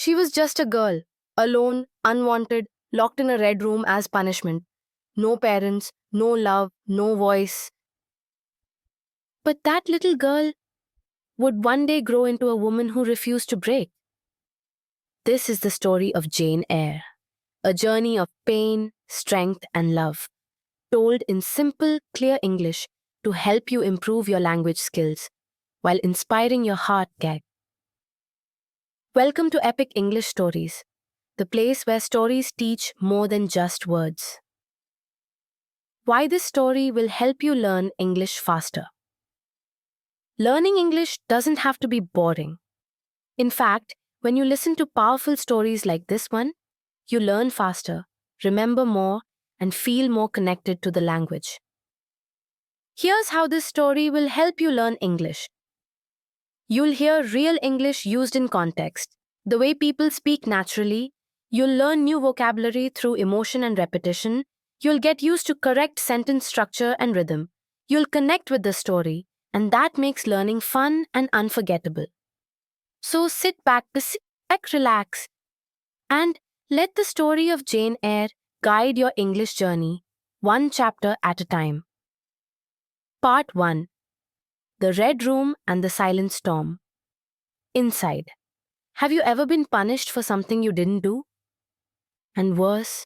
She was just a girl, alone, unwanted, locked in a red room as punishment. No parents, no love, no voice. But that little girl would one day grow into a woman who refused to break. This is the story of Jane Eyre, a journey of pain, strength, and love, told in simple, clear English to help you improve your language skills while inspiring your heart gag. Welcome to Epic English Stories, the place where stories teach more than just words. Why this story will help you learn English faster. Learning English doesn't have to be boring. In fact, when you listen to powerful stories like this one, you learn faster, remember more, and feel more connected to the language. Here's how this story will help you learn English. You'll hear real English used in context, the way people speak naturally. You'll learn new vocabulary through emotion and repetition. You'll get used to correct sentence structure and rhythm. You'll connect with the story, and that makes learning fun and unforgettable. So sit back, relax, and let the story of Jane Eyre guide your English journey, one chapter at a time. Part 1. The Red Room and the Silent Storm. Inside. Have you ever been punished for something you didn't do? And worse,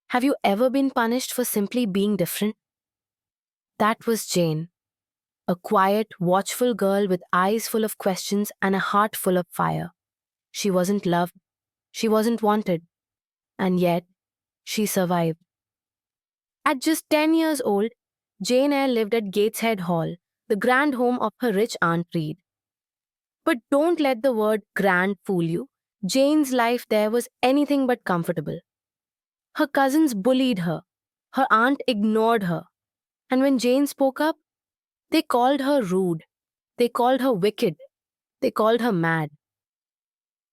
have you ever been punished for simply being different? That was Jane, a quiet, watchful girl with eyes full of questions and a heart full of fire. She wasn't loved, she wasn't wanted, and yet she survived. At just 10 years old, Jane Eyre lived at Gateshead Hall, the grand home of her rich Aunt Reed. But don't let the word grand fool you. Jane's life there was anything but comfortable. Her cousins bullied her. Her aunt ignored her. And when Jane spoke up, they called her rude. They called her wicked. They called her mad.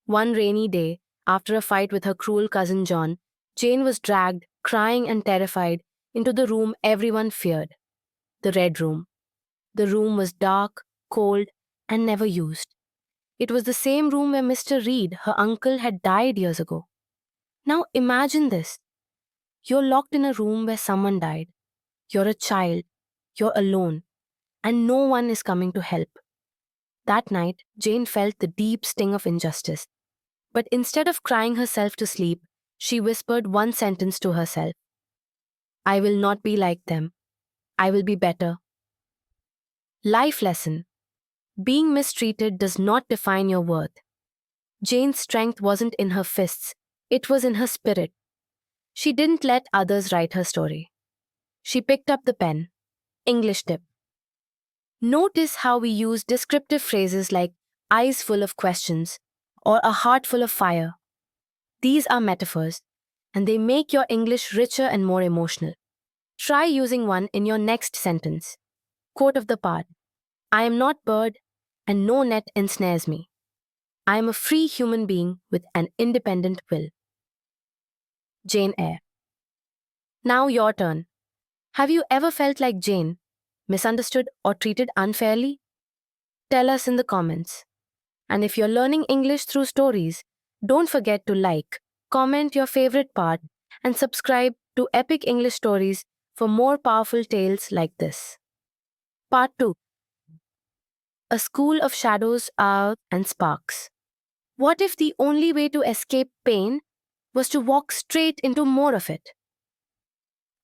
One rainy day, after a fight with her cruel cousin John, Jane was dragged, crying and terrified, into the room everyone feared. The Red Room. The room was dark, cold, and never used. It was the same room where Mr. Reed, her uncle, had died years ago. Now imagine this. You're locked in a room where someone died. You're a child. You're alone. And no one is coming to help. That night, Jane felt the deep sting of injustice. But instead of crying herself to sleep, she whispered one sentence to herself. I will not be like them. I will be better. Life lesson. Being mistreated does not define your worth. Jane's strength wasn't in her fists, it was in her spirit. She didn't let others write her story. She picked up the pen. English tip. Notice how we use descriptive phrases like eyes full of questions or a heart full of fire. These are metaphors, and they make your English richer and more emotional. Try using one in your next sentence. Quote of the part. I am not bird, and no net ensnares me. I am a free human being with an independent will. Jane Eyre. Now your turn. Have you ever felt like Jane, misunderstood or treated unfairly? Tell us in the comments. And if you're learning English through stories, don't forget to like, comment your favorite part, and subscribe to Epic English Stories for more powerful tales like this. Part 2. A School of Shadows, and Sparks. What if the only way to escape pain was to walk straight into more of it?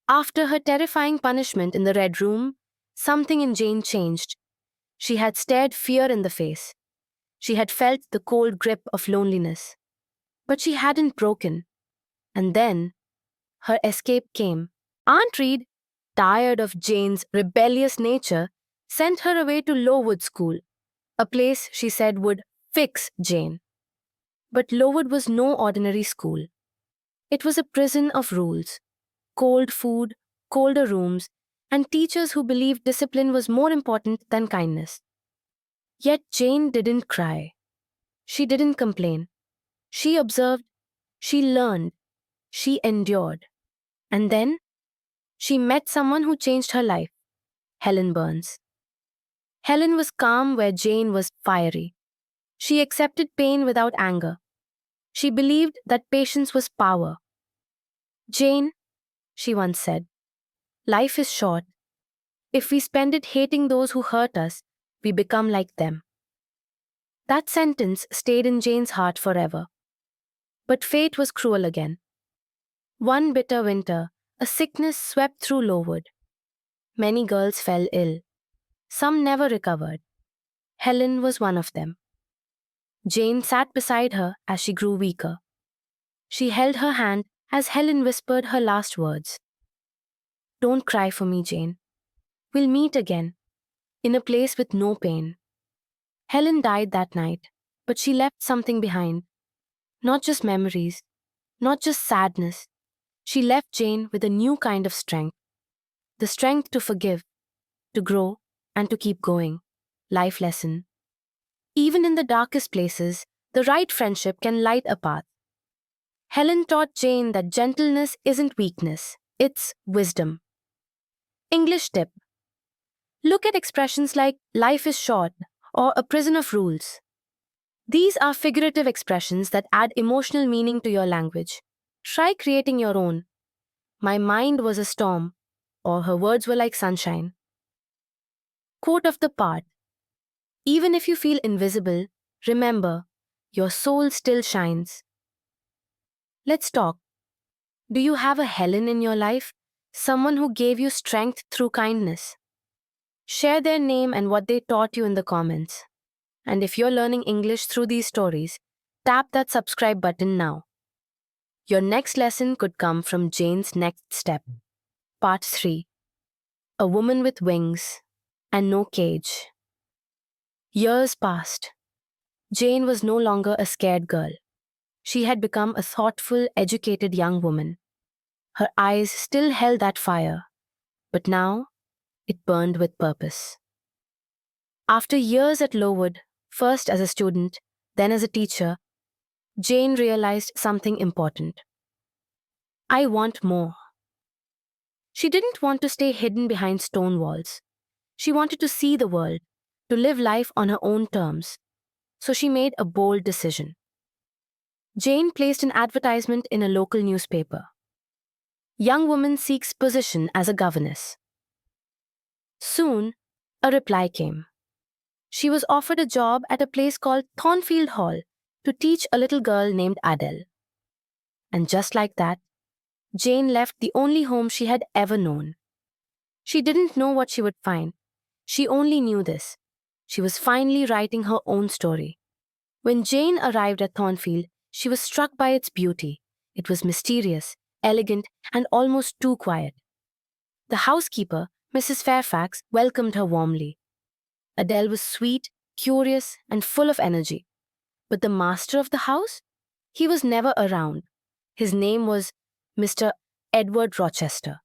After her terrifying punishment in the Red Room, something in Jane changed. She had stared fear in the face. She had felt the cold grip of loneliness. But she hadn't broken. And then, her escape came. Aunt Reed, tired of Jane's rebellious nature, sent her away to Lowood School, a place she said would fix Jane. But Lowood was no ordinary school. It was a prison of rules, cold food, colder rooms, and teachers who believed discipline was more important than kindness. Yet Jane didn't cry. She didn't complain. She observed, she learned, she endured. And then, she met someone who changed her life, Helen Burns. Helen was calm where Jane was fiery. She accepted pain without anger. She believed that patience was power. Jane, she once said, life is short. If we spend it hating those who hurt us, we become like them. That sentence stayed in Jane's heart forever. But fate was cruel again. One bitter winter, a sickness swept through Lowood. Many girls fell ill. Some never recovered. Helen was one of them. Jane sat beside her as she grew weaker. She held her hand as Helen whispered her last words. Don't cry for me, Jane. We'll meet again, in a place with no pain. Helen died that night, but she left something behind. Not just memories, not just sadness. She left Jane with a new kind of strength. The strength to forgive, to grow, and to keep going. Life lesson. Even in the darkest places, the right friendship can light a path. Helen taught Jane that gentleness isn't weakness, it's wisdom. English tip. Look at expressions like life is short or a prison of rules. These are figurative expressions that add emotional meaning to your language. Try creating your own. My mind was a storm, or her words were like sunshine. Quote of the part. Even if you feel invisible, remember, your soul still shines. Let's talk. Do you have a Helen in your life? Someone who gave you strength through kindness? Share their name and what they taught you in the comments. And if you're learning English through these stories, tap that subscribe button now. Your next lesson could come from Jane's next step. Part 3. A woman with wings and no cage. Years passed. Jane was no longer a scared girl. She had become a thoughtful, educated young woman. Her eyes still held that fire, but now it burned with purpose. After years at Lowood, first as a student, then as a teacher, Jane realized something important. I want more. She didn't want to stay hidden behind stone walls. She wanted to see the world, to live life on her own terms. So she made a bold decision. Jane placed an advertisement in a local newspaper. Young woman seeks position as a governess. Soon, a reply came. She was offered a job at a place called Thornfield Hall to teach a little girl named Adele. And just like that, Jane left the only home she had ever known. She didn't know what she would find. She only knew this. She was finally writing her own story. When Jane arrived at Thornfield, she was struck by its beauty. It was mysterious, elegant, and almost too quiet. The housekeeper, Mrs. Fairfax, welcomed her warmly. Adele was sweet, curious, and full of energy. But the master of the house? He was never around. His name was Mr. Edward Rochester.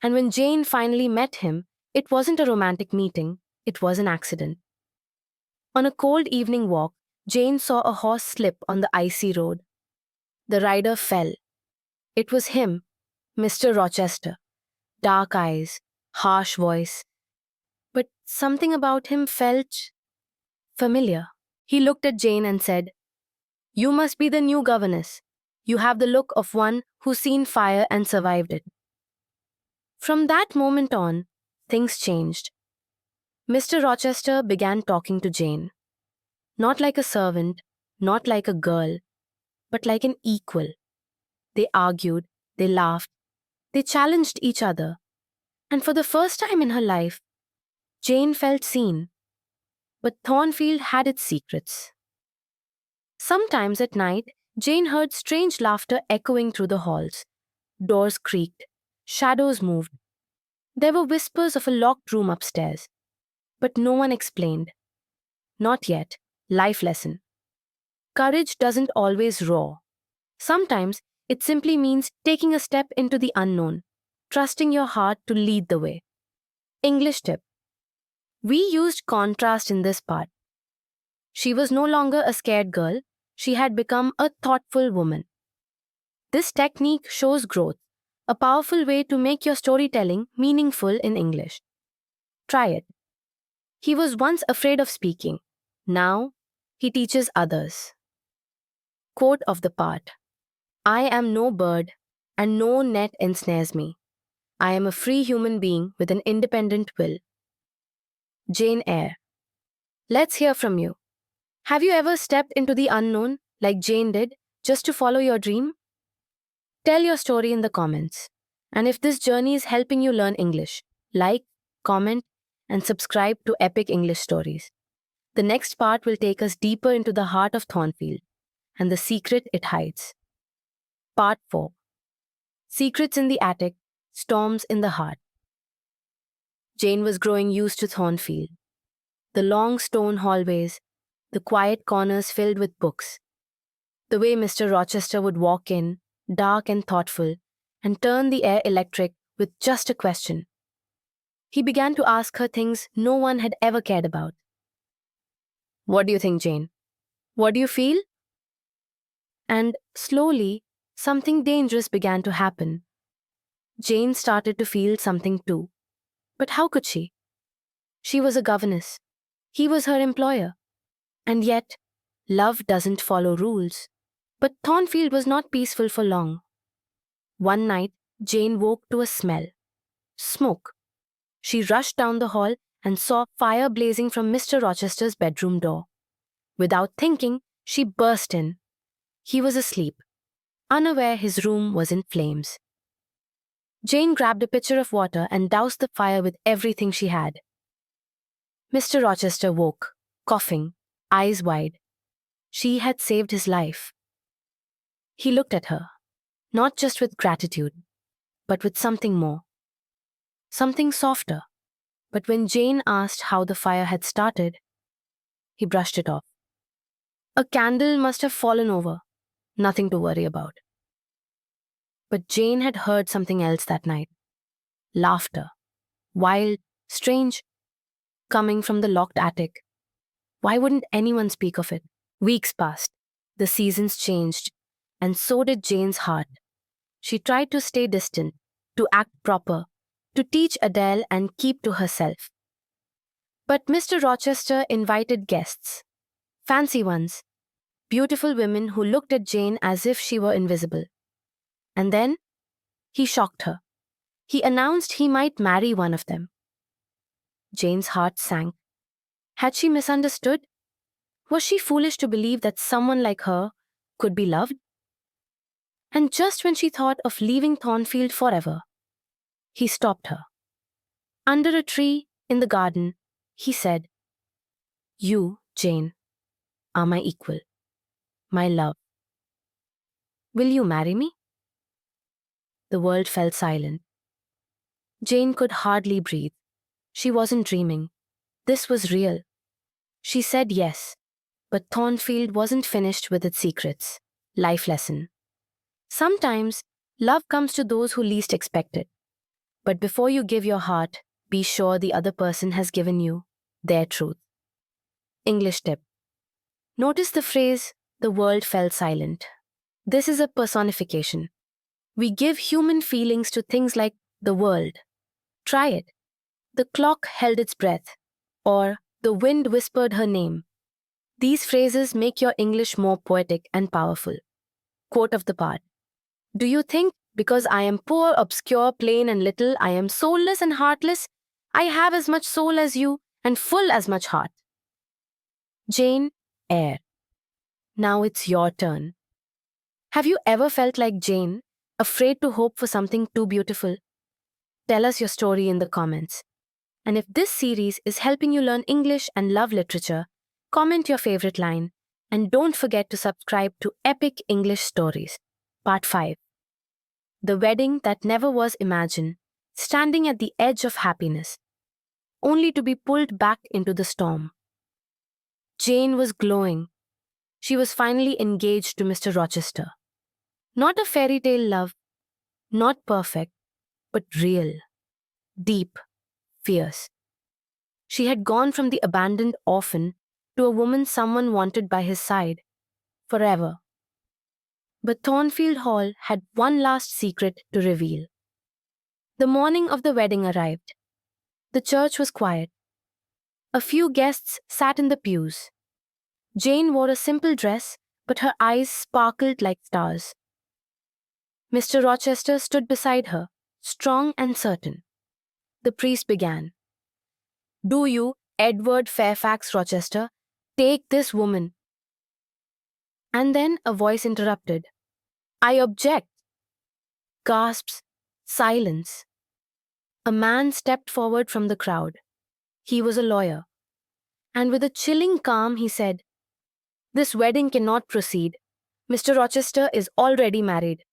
And when Jane finally met him, it wasn't a romantic meeting, it was an accident. On a cold evening walk, Jane saw a horse slip on the icy road. The rider fell. It was him, Mr. Rochester. Dark eyes, harsh voice. But something about him felt familiar. He looked at Jane and said, You must be the new governess. You have the look of one who's seen fire and survived it. From that moment on, things changed. Mr. Rochester began talking to Jane. Not like a servant, not like a girl, but like an equal. They argued, they laughed, they challenged each other. And for the first time in her life, Jane felt seen. But Thornfield had its secrets. Sometimes at night, Jane heard strange laughter echoing through the halls. Doors creaked, shadows moved. There were whispers of a locked room upstairs. But no one explained. Not yet. Life lesson. Courage doesn't always roar. Sometimes it simply means taking a step into the unknown, trusting your heart to lead the way. English tip. We used contrast in this part. She was no longer a scared girl, she had become a thoughtful woman. This technique shows growth, a powerful way to make your storytelling meaningful in English. Try it. He was once afraid of speaking. Now, he teaches others. Quote of the part: I am no bird, and no net ensnares me. I am a free human being with an independent will. Jane Eyre. Let's hear from you. Have you ever stepped into the unknown, like Jane did, just to follow your dream? Tell your story in the comments. And if this journey is helping you learn English, like, comment, and subscribe to Epic English Stories. The next part will take us deeper into the heart of Thornfield and the secret it hides. Part 4. Secrets in the Attic, Storms in the Heart. Jane was growing used to Thornfield. The long stone hallways, the quiet corners filled with books. The way Mr. Rochester would walk in, dark and thoughtful, and turn the air electric with just a question. He began to ask her things no one had ever cared about. What do you think, Jane? What do you feel? And slowly, something dangerous began to happen. Jane started to feel something too. But how could she? She was a governess. He was her employer. And yet, love doesn't follow rules. But Thornfield was not peaceful for long. One night, Jane woke to a smell. Smoke. She rushed down the hall and saw fire blazing from Mr. Rochester's bedroom door. Without thinking, she burst in. He was asleep, unaware his room was in flames. Jane grabbed a pitcher of water and doused the fire with everything she had. Mr. Rochester woke, coughing, eyes wide. She had saved his life. He looked at her, not just with gratitude, but with something more. Something softer. But when Jane asked how the fire had started, he brushed it off. A candle must have fallen over. Nothing to worry about. But Jane had heard something else that night. Laughter. Wild, strange, coming from the locked attic. Why wouldn't anyone speak of it? Weeks passed. The seasons changed. And so did Jane's heart. She tried to stay distant, to act proper, to teach Adele and keep to herself. But Mr. Rochester invited guests. Fancy ones. Beautiful women who looked at Jane as if she were invisible. And then, he shocked her. He announced he might marry one of them. Jane's heart sank. Had she misunderstood? Was she foolish to believe that someone like her could be loved? And just when she thought of leaving Thornfield forever, he stopped her. Under a tree in the garden, he said, "You, Jane, are my equal, my love. Will you marry me?" The world fell silent. Jane could hardly breathe. She wasn't dreaming. This was real. She said yes, but Thornfield wasn't finished with its secrets. Life lesson. Sometimes, love comes to those who least expect it. But before you give your heart, be sure the other person has given you their truth. English tip. Notice the phrase, "the world fell silent." This is a personification. We give human feelings to things like the world. Try it. The clock held its breath, or the wind whispered her name. These phrases make your English more poetic and powerful. Quote of the part. Do you think because I am poor, obscure, plain and little, I am soulless and heartless? I have as much soul as you and full as much heart. Jane Eyre. Now it's your turn. Have you ever felt like Jane, afraid to hope for something too beautiful? Tell us your story in the comments. And if this series is helping you learn English and love literature, comment your favorite line. And don't forget to subscribe to Epic English Stories. Part 5. The wedding that never was imagined, standing at the edge of happiness, only to be pulled back into the storm. Jane was glowing. She was finally engaged to Mr. Rochester. Not a fairy tale love, not perfect, but real, deep, fierce. She had gone from the abandoned orphan to a woman someone wanted by his side, forever. But Thornfield Hall had one last secret to reveal. The morning of the wedding arrived. The church was quiet. A few guests sat in the pews. Jane wore a simple dress, but her eyes sparkled like stars. Mr. Rochester stood beside her, strong and certain. The priest began. "Do you, Edward Fairfax Rochester, take this woman?" And then a voice interrupted. "I object." Gasps, silence. A man stepped forward from the crowd. He was a lawyer. And with a chilling calm, he said, "This wedding cannot proceed. Mr. Rochester is already married."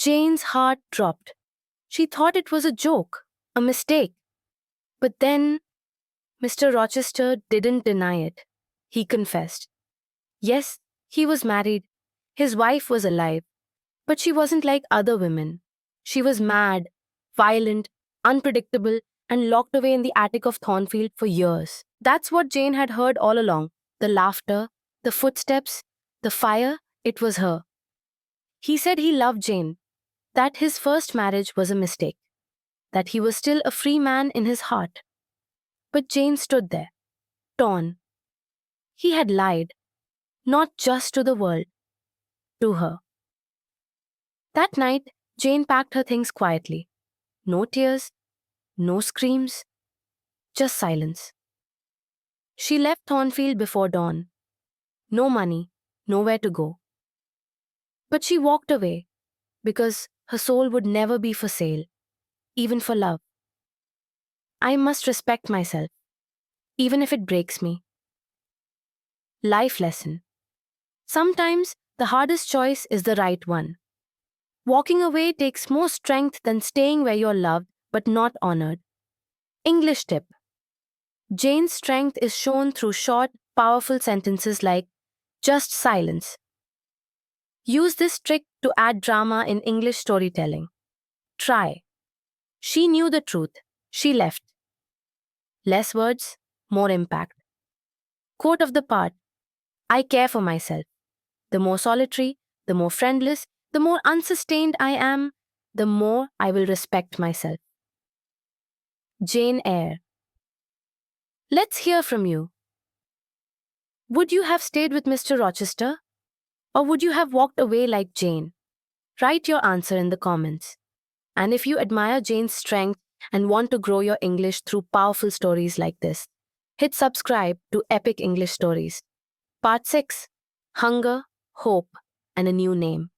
Jane's heart dropped. She thought it was a joke, a mistake. But then, Mr. Rochester didn't deny it. He confessed. Yes, he was married. His wife was alive. But she wasn't like other women. She was mad, violent, unpredictable, and locked away in the attic of Thornfield for years. That's what Jane had heard all along. The laughter, the footsteps, the fire, it was her. He said he loved Jane, that his first marriage was a mistake, that he was still a free man in his heart. But Jane stood there, torn. He had lied, not just to the world, to her. That night, Jane packed her things quietly. No tears, no screams, just silence. She left Thornfield before dawn. No money, nowhere to go. But she walked away because her soul would never be for sale, even for love. I must respect myself, even if it breaks me. Life lesson. Sometimes the hardest choice is the right one. Walking away takes more strength than staying where you're loved but not honored. English tip. Jane's strength is shown through short, powerful sentences like, "Just silence." Use this trick to add drama in English storytelling. Try. She knew the truth. She left. Less words, more impact. Quote of the part. I care for myself. The more solitary, the more friendless, the more unsustained I am, the more I will respect myself. Jane Eyre. Let's hear from you. Would you have stayed with Mr. Rochester? Or would you have walked away like Jane? Write your answer in the comments. And if you admire Jane's strength and want to grow your English through powerful stories like this, hit subscribe to Epic English Stories. Part 6. Hunger, Hope, and a New Name.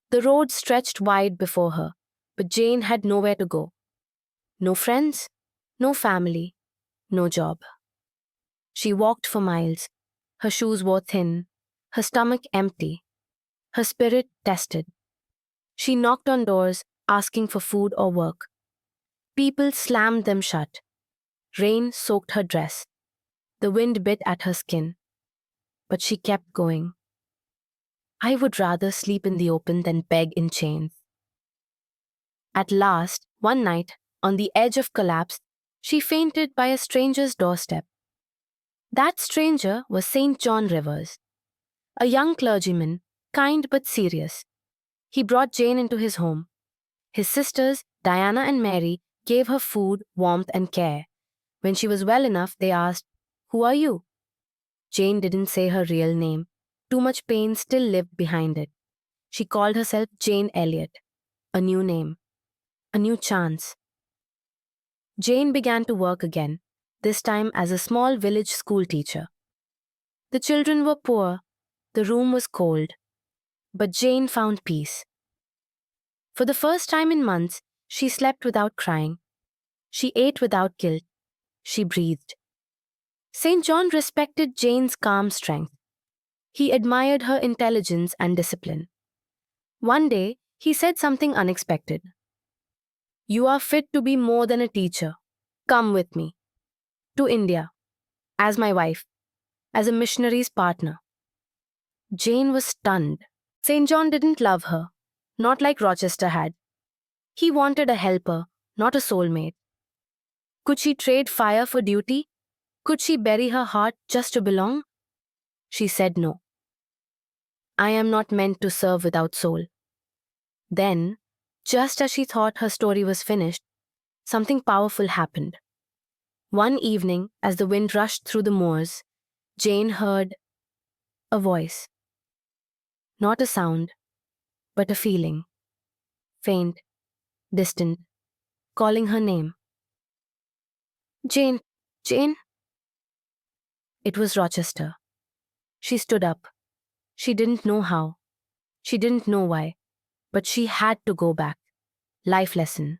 The road stretched wide before her, but Jane had nowhere to go. No friends, no family, no job. She walked for miles. Her shoes wore thin, her stomach empty, her spirit tested. She knocked on doors, asking for food or work. People slammed them shut. Rain soaked her dress. The wind bit at her skin. But she kept going. I would rather sleep in the open than beg in chains. At last, one night, on the edge of collapse, she fainted by a stranger's doorstep. That stranger was St. John Rivers, a young clergyman, kind but serious. He brought Jane into his home. His sisters, Diana and Mary, gave her food, warmth, and care. When she was well enough, they asked, "Who are you?" Jane didn't say her real name. Too much pain still lived behind it. She called herself Jane Elliot. A new name. A new chance. Jane began to work again, this time as a small village school teacher. The children were poor. The room was cold. But Jane found peace. For the first time in months, she slept without crying. She ate without guilt. She breathed. St. John respected Jane's calm strength. He admired her intelligence and discipline. One day, he said something unexpected. "You are fit to be more than a teacher. Come with me. To India. As my wife. As a missionary's partner." Jane was stunned. St. John didn't love her, not like Rochester had. He wanted a helper, not a soulmate. Could she trade fire for duty? Could she bury her heart just to belong? She said no. I am not meant to serve without soul. Then, just as she thought her story was finished, something powerful happened. One evening, as the wind rushed through the moors, Jane heard a voice. Not a sound, but a feeling. Faint, distant, calling her name. Jane, Jane? It was Rochester. She stood up. She didn't know how. She didn't know why. But she had to go back. Life lesson.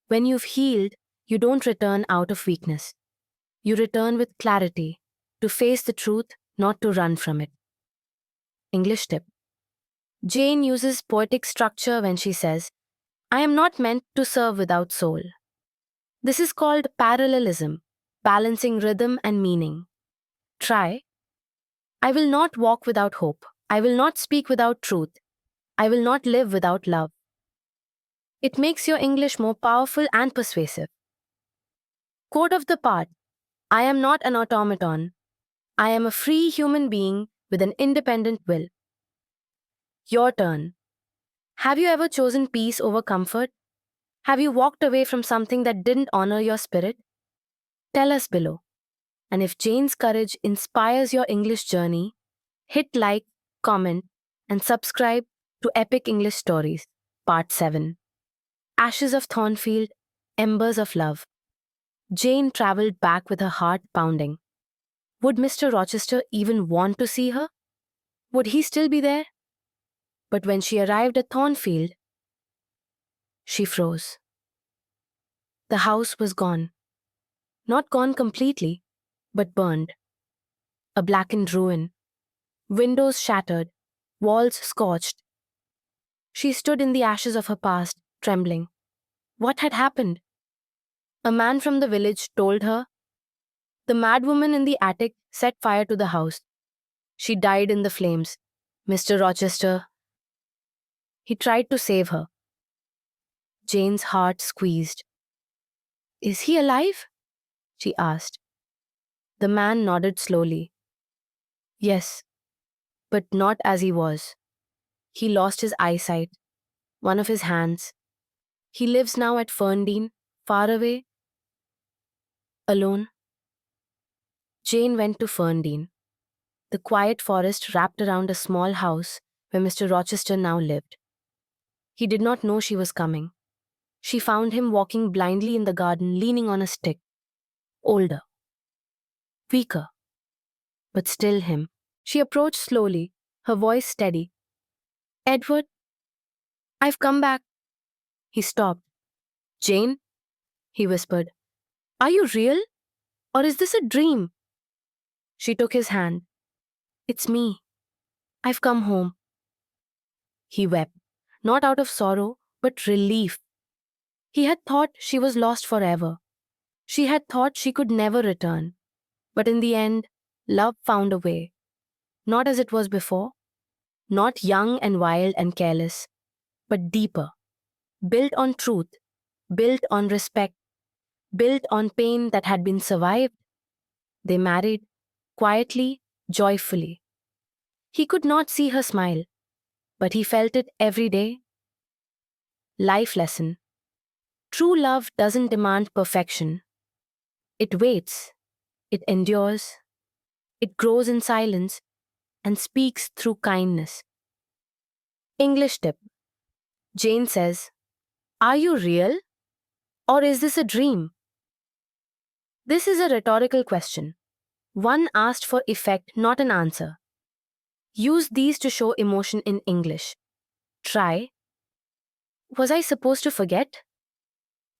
When you've healed, you don't return out of weakness. You return with clarity, to face the truth, not to run from it. English tip. Jane uses poetic structure when she says, I am not meant to serve without soul. This is called parallelism, balancing rhythm and meaning. Try. I will not walk without hope. I will not speak without truth. I will not live without love. It makes your English more powerful and persuasive. Quote of the part. I am not an automaton. I am a free human being with an independent will. Your turn. Have you ever chosen peace over comfort? Have you walked away from something that didn't honor your spirit? Tell us below. And if Jane's courage inspires your English journey, hit like, comment, and subscribe to Epic English Stories, Part 7. Ashes of Thornfield, Embers of Love. Jane traveled back with her heart pounding. Would Mr. Rochester even want to see her? Would he still be there? But when she arrived at Thornfield, she froze. The house was gone. Not gone completely, but burned. A blackened ruin. Windows shattered, walls scorched. She stood in the ashes of her past, trembling. What had happened? A man from the village told her. The madwoman in the attic set fire to the house. She died in the flames. Mr. Rochester. He tried to save her. Jane's heart squeezed. Is he alive? She asked. The man nodded slowly. Yes, but not as he was. He lost his eyesight, one of his hands. He lives now at Ferndean, far away, alone. Jane went to Ferndean, the quiet forest wrapped around a small house where Mr. Rochester now lived. He did not know she was coming. She found him walking blindly in the garden, leaning on a stick. Older. Weaker. But still him. She approached slowly, her voice steady. Edward, I've come back. He stopped. Jane, he whispered, are you real? Or is this a dream? She took his hand. It's me. I've come home. He wept, not out of sorrow, but relief. He had thought she was lost forever. She had thought she could never return. But in the end, love found a way. Not as it was before. Not young and wild and careless, but deeper. Built on truth, built on respect, built on pain that had been survived. They married, quietly, joyfully. He could not see her smile, but he felt it every day. Life lesson. True love doesn't demand perfection. It waits, it endures, it grows in silence, and speaks through kindness. English tip. Jane says, are you real? Or is this a dream? This is a rhetorical question. One asked for effect, not an answer. Use these to show emotion in English. Try. Was I supposed to forget?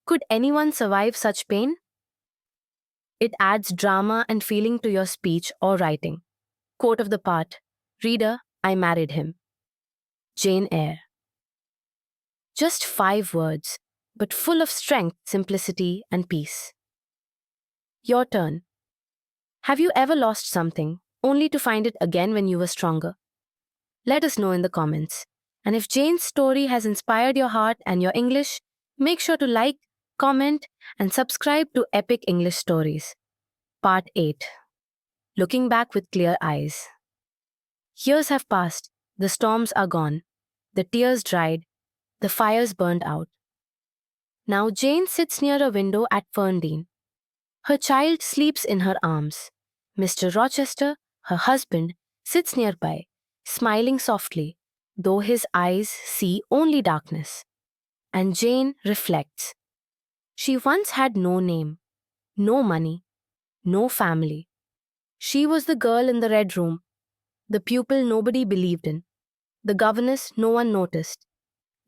Could anyone survive such pain? It adds drama and feeling to your speech or writing. Quote of the part. Reader, I married him. Jane Eyre. Just 5 words, but full of strength, simplicity, and peace. Your turn. Have you ever lost something, only to find it again when you were stronger? Let us know in the comments. And if Jane's story has inspired your heart and your English, make sure to like, comment, and subscribe to Epic English Stories. Part 8. Looking back with clear eyes. Years have passed, the storms are gone, the tears dried, the fires burned out. Now Jane sits near a window at Ferndean. Her child sleeps in her arms. Mr. Rochester, her husband, sits nearby, smiling softly, though his eyes see only darkness. And Jane reflects. She once had no name, no money, no family. She was the girl in the red room, the pupil nobody believed in, the governess no one noticed,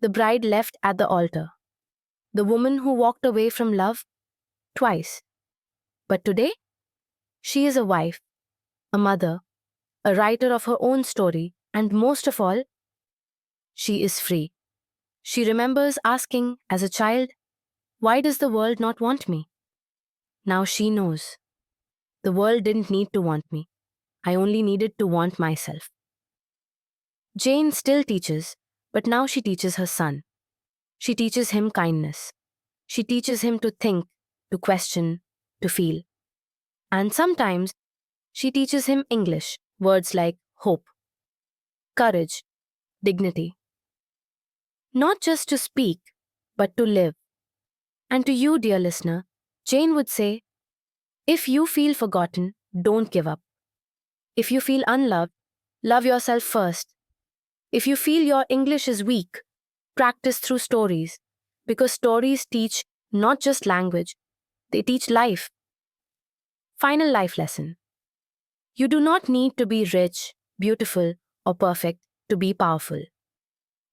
the bride left at the altar, the woman who walked away from love twice. But today, she is a wife, a mother, a writer of her own story, and most of all, she is free. She remembers asking as a child, "Why does the world not want me?" Now she knows. The world didn't need to want me. I only needed to want myself. Jane still teaches, but now she teaches her son. She teaches him kindness. She teaches him to think, to question, to feel. And sometimes she teaches him English, words like hope, courage, dignity. Not just to speak, but to live. And to you, dear listener, Jane would say, if you feel forgotten, don't give up. If you feel unloved, love yourself first. If you feel your English is weak, practice through stories, because stories teach not just language, they teach life. Final life lesson. You do not need to be rich, beautiful, or perfect to be powerful.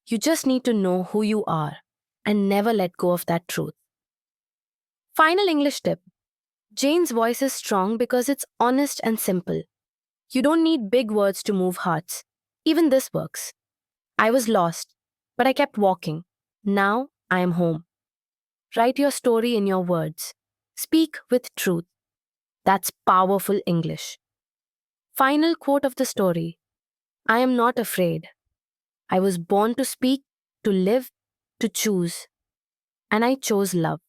You just need to know who you are and never let go of that truth. Final English tip. Jane's voice is strong because it's honest and simple. You don't need big words to move hearts. Even this works. I was lost, but I kept walking. Now I am home. Write your story in your words. Speak with truth. That's powerful English. Final quote of the story. I am not afraid. I was born to speak, to live, to choose. And I chose love.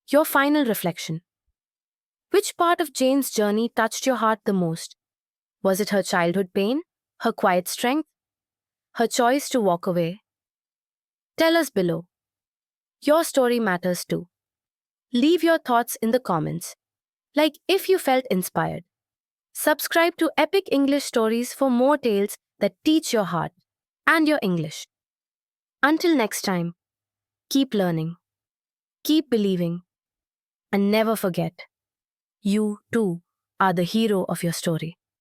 Your final reflection. Which part of Jane's journey touched your heart the most? Was it her childhood pain, her quiet strength, her choice to walk away? Tell us below. Your story matters too. Leave your thoughts in the comments. Like if you felt inspired. Subscribe to Epic English Stories for more tales that teach your heart and your English. Until next time, keep learning, keep believing, and never forget, you too are the hero of your story.